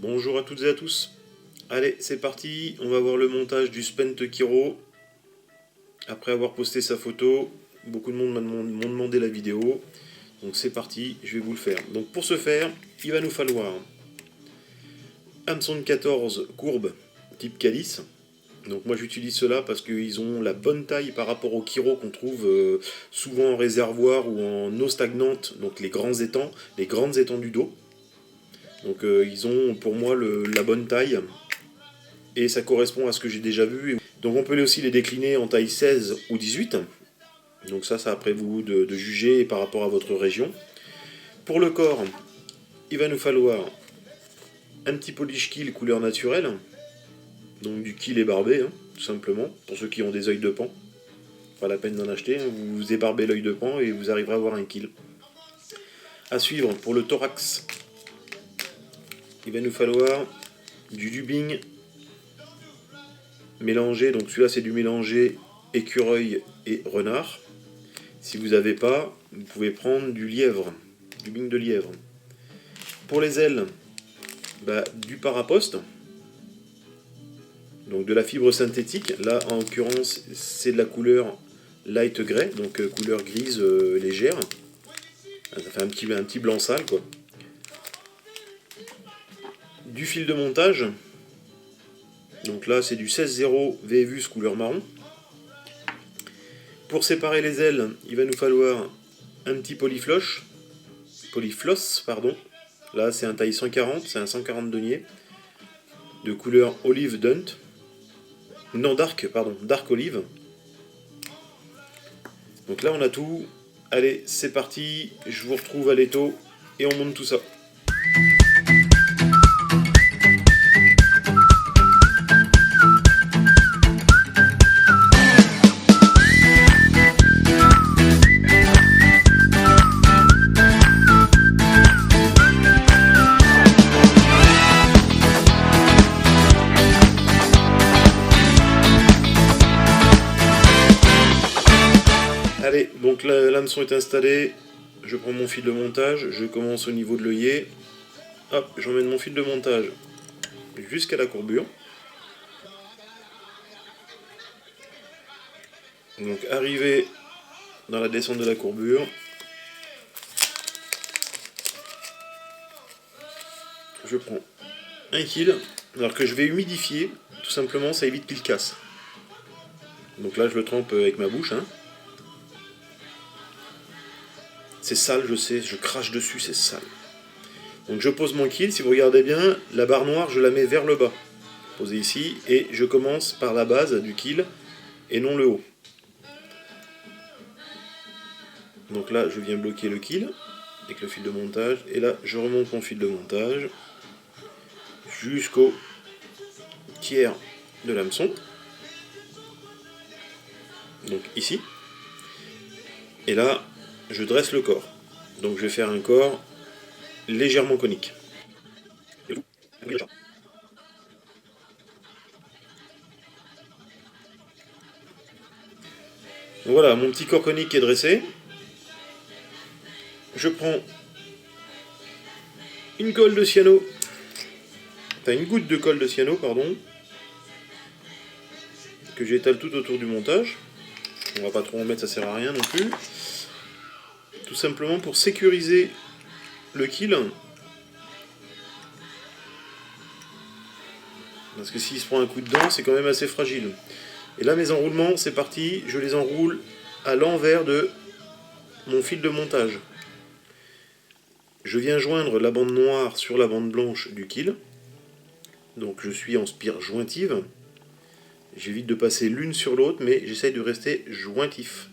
Bonjour à toutes et à tous. Allez, c'est parti, on va voir le montage du Spent Kiro. Après avoir posté sa photo, beaucoup de monde m'ont demandé la vidéo. Donc c'est parti, je vais vous le faire. Donc pour ce faire, il va nous falloir hameçon de 14 courbes type calice. Donc moi j'utilise cela parce qu'ils ont la bonne taille par rapport aux Kiro qu'on trouve souvent en réservoir ou en eau stagnante, donc les grands étangs, les grandes étendues d'eau. Donc ils ont pour moi la bonne taille et ça correspond à ce que j'ai déjà vu. Donc on peut aussi les décliner en taille 16 ou 18. Donc ça après vous de juger par rapport à votre région. Pour le corps, il va nous falloir un petit polish kill couleur naturelle. Donc du kill ébarbé, hein, tout simplement, pour ceux qui ont des œils de pan. Pas la peine d'en acheter, hein, vous ébarbez l'œil de pan et vous arriverez à avoir un kill. À suivre, pour le thorax, il va nous falloir du dubbing mélangé, donc celui-là c'est du mélangé écureuil et renard. Si vous n'avez pas, vous pouvez prendre du lièvre, du dubbing de lièvre. Pour les ailes, du paraposte, donc de la fibre synthétique. Là en l'occurrence c'est de la couleur light grey, donc couleur grise légère. Ça fait un petit blanc sale quoi. Du fil de montage, donc là c'est du 16-0 VEVUS couleur marron. Pour séparer les ailes, il va nous falloir un petit polyfloss, pardon. Là c'est un taille 140, c'est un 140 deniers, de couleur olive dunt. Non, dark olive. Donc là on a tout. Allez, c'est parti, je vous retrouve à l'étau et on monte tout ça. Allez, donc l'hameçon est installé, je prends mon fil de montage, je commence au niveau de l'œillet, hop, j'emmène mon fil de montage jusqu'à la courbure. Donc arrivé dans la descente de la courbure, je prends un kill, alors que je vais humidifier, tout simplement ça évite qu'il casse. Donc là je le trempe avec ma bouche, hein. C'est sale, je sais, je crache dessus, c'est sale. Donc je pose mon kill, si vous regardez bien, la barre noire, je la mets vers le bas. Posée ici, et je commence par la base du kill, et non le haut. Donc là, je viens bloquer le kill, avec le fil de montage, et là, je remonte mon fil de montage, jusqu'au tiers de l'hameçon. Donc ici. Et là, je dresse le corps. Donc je vais faire un corps légèrement conique. Donc voilà, mon petit corps conique est dressé. Je prends une colle de cyano, enfin une goutte de colle de cyano, pardon, que j'étale tout autour du montage. On va pas trop en mettre, ça sert à rien non plus. Tout simplement pour sécuriser le kill. Parce que s'il se prend un coup de dent, c'est quand même assez fragile. Et là, mes enroulements, c'est parti. Je les enroule à l'envers de mon fil de montage. Je viens joindre la bande noire sur la bande blanche du kill. Donc je suis en spire jointive. J'évite de passer l'une sur l'autre, mais j'essaye de rester jointif.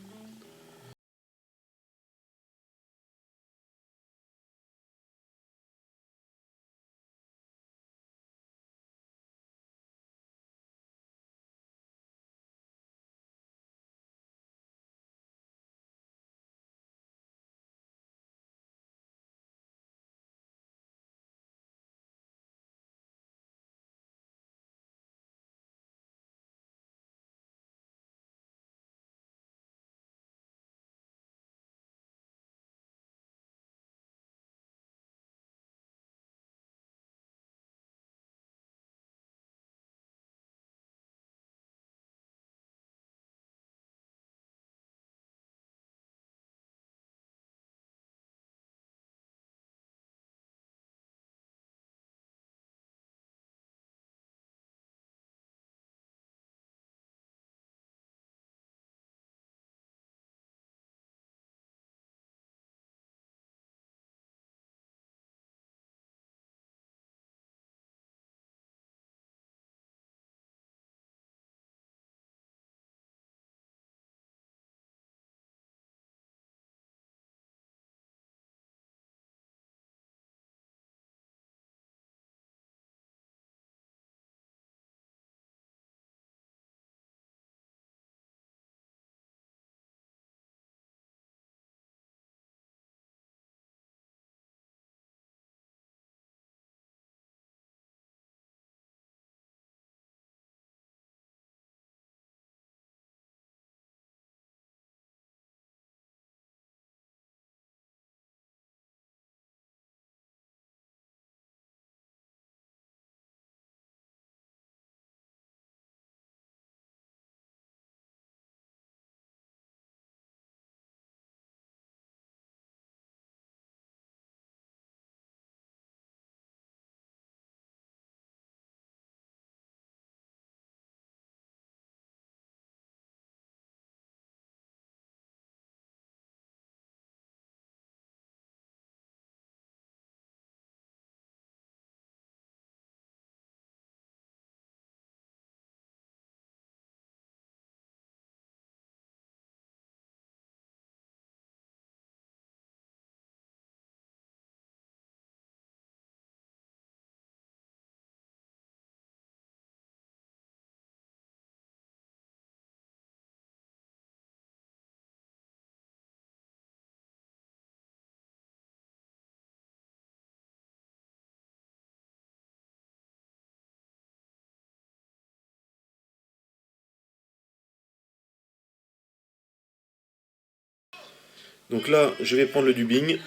Donc là, je vais prendre le dubbing.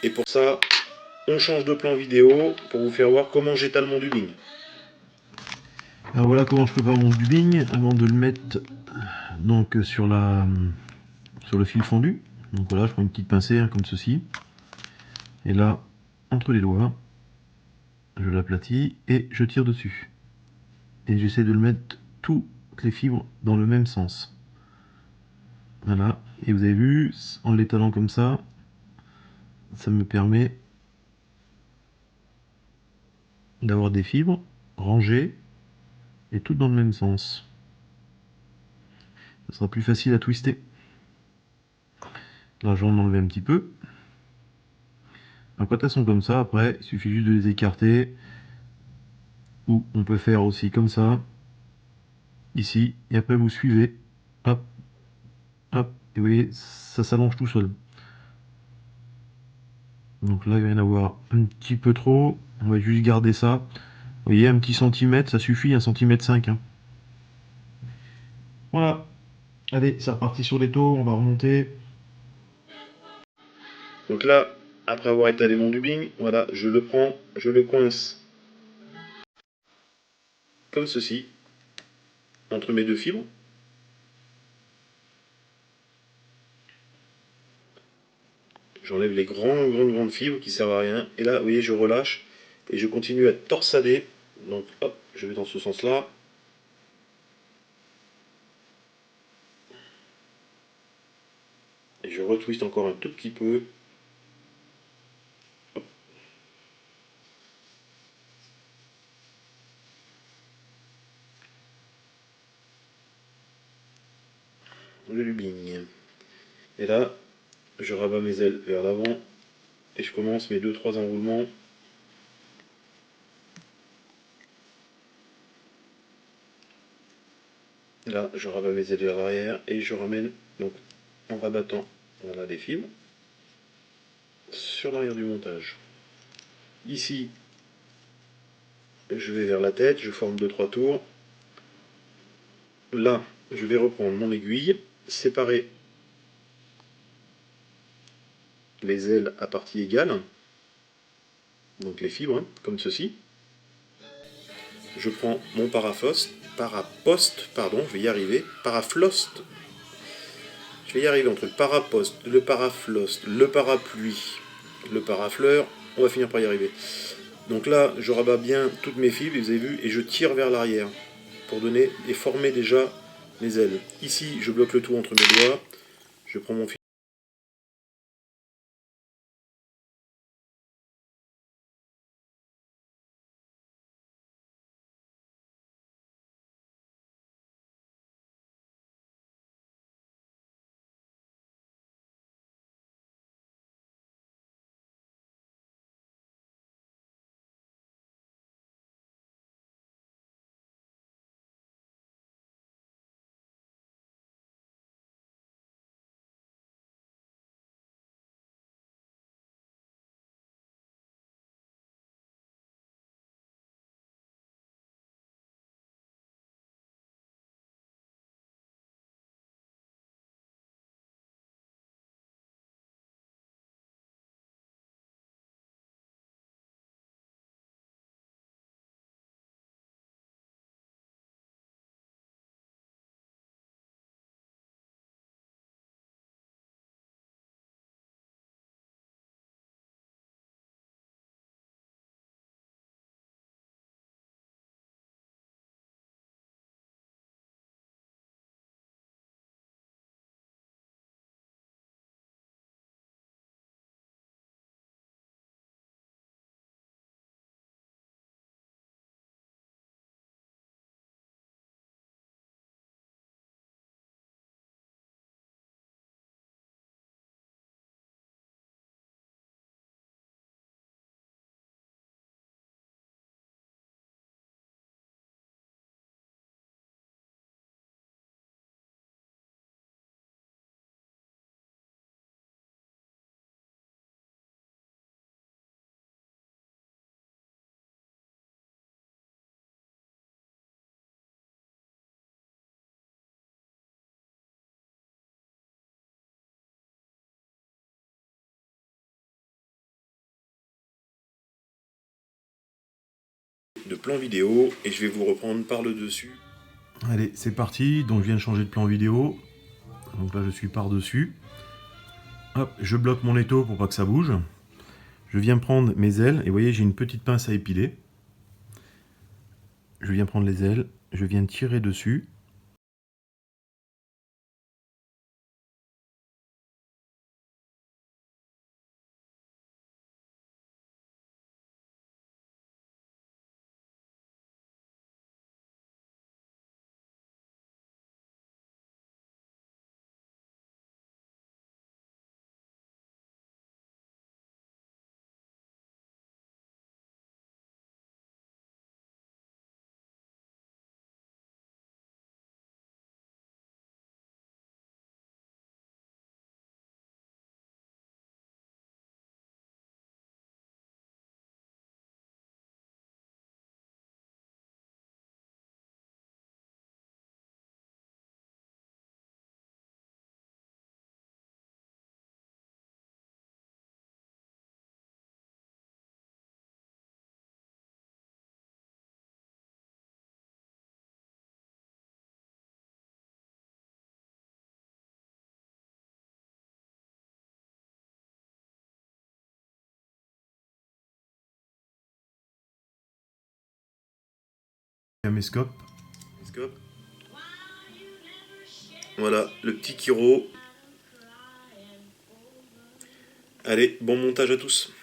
Et pour ça, on change de plan vidéo pour vous faire voir comment j'étale mon dubbing. Alors voilà comment je prépare mon dubbing avant de le mettre donc sur le fil fondu. Donc voilà, je prends une petite pincée hein, comme ceci. Et là, entre les doigts, je l'aplatis et je tire dessus. Et j'essaie de le mettre toutes les fibres dans le même sens. Voilà, et vous avez vu, en l'étalant comme ça me permet d'avoir des fibres rangées et toutes dans le même sens. Ça sera plus facile à twister. Là, j'en enlever un petit peu. Alors, quand elles sont comme ça, après, il suffit juste de les écarter. Ou on peut faire aussi comme ça, ici, et après vous suivez. Hop, hop, et vous voyez, ça s'allonge tout seul. Donc là, il va y en avoir un petit peu trop. On va juste garder ça. Vous voyez, un petit centimètre, ça suffit, 1,5 cm. Hein. Voilà. Allez, c'est reparti sur les taux, on va remonter. Donc là, après avoir étalé mon dubbing, voilà, je le prends, je le coince comme ceci, entre mes deux fibres. J'enlève les grandes fibres qui servent à rien. Et là, vous voyez, je relâche et je continue à torsader. Donc hop, je vais dans ce sens-là. Et je retwiste encore un tout petit peu. Hop. Le lubing. Et là, je rabats mes ailes vers l'avant et je commence mes 2-3 enroulements. Là, je rabats mes ailes vers l'arrière et je ramène, donc en rabattant, voilà, les fibres sur l'arrière du montage. Ici, je vais vers la tête, je forme 2-3 tours. Là, je vais reprendre mon aiguille, séparer les ailes à partie égale, donc les fibres, hein, comme ceci. Je prends mon paraposte, pardon, je vais y arriver, parafloste. Je vais y arriver entre le paraposte, le parafloste, le parapluie, le parafleur, on va finir par y arriver. Donc là, je rabats bien toutes mes fibres, vous avez vu, et je tire vers l'arrière pour donner et former déjà mes ailes. Ici, je bloque le tout entre mes doigts, je prends mon fil. de plan vidéo et je vais vous reprendre par le dessus. Allez, c'est parti. Donc je viens de changer de plan vidéo. Donc là je suis par-dessus. Hop, je bloque mon étau pour pas que ça bouge. Je viens prendre mes ailes et vous voyez j'ai une petite pince à épiler. Je viens prendre les ailes, je viens tirer dessus. Caméscope. Voilà, le petit Kiro. Allez, bon montage à tous.